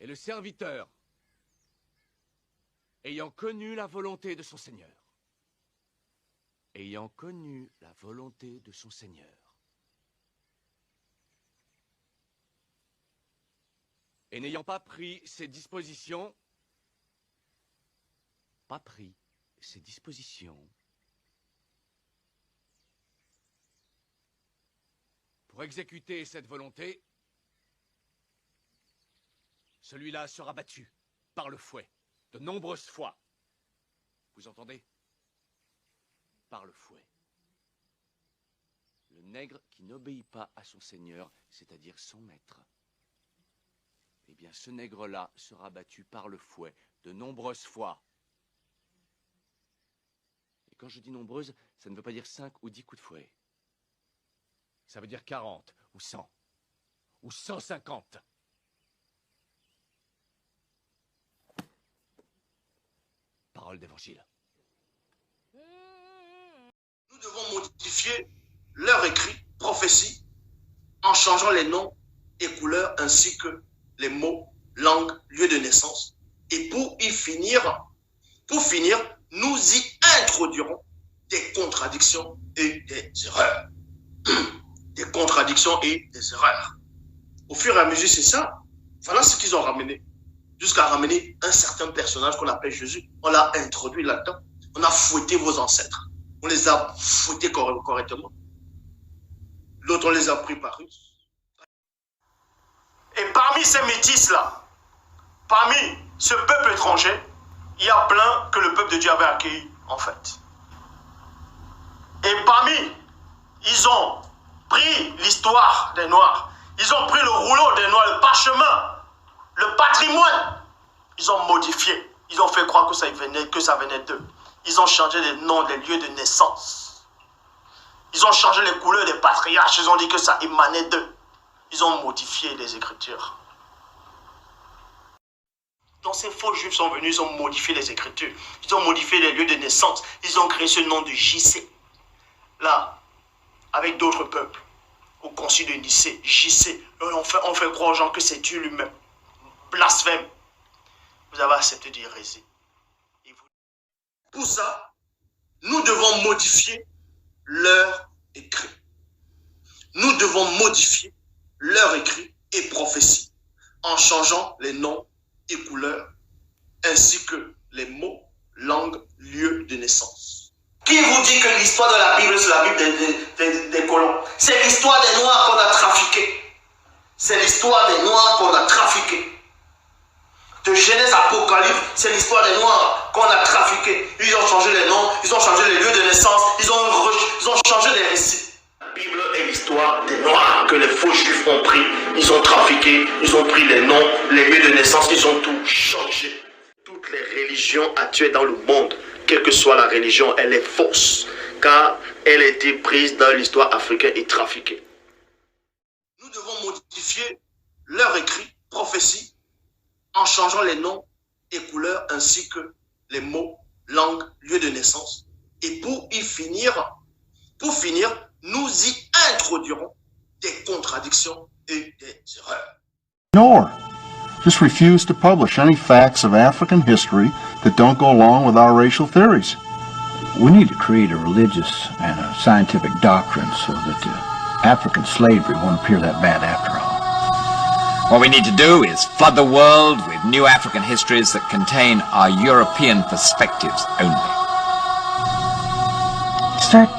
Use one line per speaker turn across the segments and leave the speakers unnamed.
Et le serviteur, ayant connu la volonté de son Seigneur, ayant connu la volonté de son Seigneur, et n'ayant pas pris ses dispositions, pour exécuter cette volonté, celui-là sera battu par le fouet de nombreuses fois. Vous entendez? Par le fouet. Le nègre qui n'obéit pas à son seigneur, c'est-à-dire son maître, eh bien ce nègre-là sera battu par le fouet de nombreuses fois. Et quand je dis nombreuses, ça ne veut pas dire 5 ou 10 coups de fouet. Ça veut dire 40 ou 100 ou 150. Parole d'évangile.
Nous devons modifier leur écrit, prophétie, en changeant les noms et couleurs ainsi que les mots, langue, lieu de naissance. Et pour finir, nous y introduirons des contradictions et des erreurs. Des contradictions et des erreurs. Au fur et à mesure, c'est ça. Voilà ce qu'ils ont ramené. Jusqu'à ramener un certain personnage qu'on appelle Jésus. On l'a introduit là-dedans. On a fouetté vos ancêtres. On les a fouettés correctement. L'autre, on les a pris par eux. Et parmi ces métis-là, parmi ce peuple étranger, il y a plein que le peuple de Dieu avait accueilli, en fait. Et parmi, ils ont pris l'histoire des Noirs. Ils ont pris le rouleau des Noirs, le parchemin, le patrimoine. Ils ont modifié. Ils ont fait croire que ça venait d'eux. Ils ont changé les noms des lieux de naissance. Ils ont changé les couleurs des patriarches. Ils ont dit que ça émanait d'eux. Ils ont modifié les Écritures. Donc ces faux juifs sont venus, ils ont modifié les Écritures. Ils ont modifié les lieux de naissance. Ils ont créé ce nom de JC. Là, avec d'autres peuples, au concile de Nicée, JC, on fait croire aux gens que c'est Dieu lui-même. Blasphème. Vous avez accepté d'hérésie. Pour ça, nous devons modifier leur écrit. Nous devons modifier leur écrit et prophétie en changeant les noms et couleurs ainsi que les mots, langues, lieux de naissance. Qui vous dit que l'histoire de la Bible, c'est la Bible des colons? C'est l'histoire des Noirs qu'on a trafiqué. C'est l'histoire des Noirs qu'on a trafiqué. De Genèse à Apocalypse, c'est l'histoire des Noirs qu'on a trafiqué. Ils ont changé les noms, ils ont changé les lieux de naissance, ils ont changé les récits. La Bible est l'histoire des Noirs que les faux juifs ont pris. Ils ont trafiqué, ils ont pris les noms, les lieux de naissance, ils ont tout changé. Toutes les religions actuelles dans le monde, quelle que soit la religion, elle est fausse, car elle a été prise dans l'histoire africaine et trafiquée. Nous devons modifier leur écrit, prophétie, en changeant les noms et couleurs ainsi que les mots, langues, lieux de naissance. Et pour finir, nous y introduirons des contradictions et des erreurs.
Nor just refuse to publish any facts of African history that don't go along with our racial theories.
We need to create a religious and a scientific doctrine so that African slavery won't appear that bad after all.
What we need to do is flood the world with new African histories that contain our European perspectives only.
Start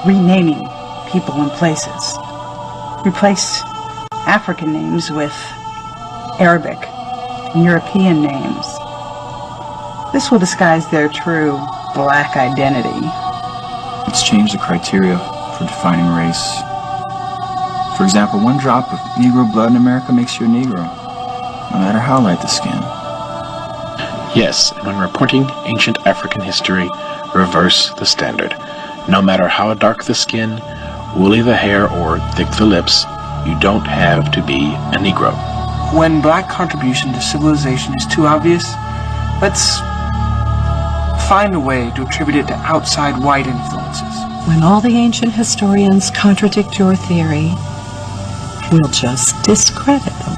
renaming people and places. Replace African names with Arabic and European names. This will disguise their true black identity.
Let's change the criteria for defining race. For example, 1 drop of Negro blood in America makes you a Negro, no matter how light the skin.
Yes, and when reporting ancient African history, reverse the standard. No matter how dark the skin, woolly the hair, or thick the lips, you don't have to be a Negro.
When black contribution to civilization is too obvious, let's find a way to attribute it to outside white influences.
When all the ancient historians contradict your theory, we'll just discredit them.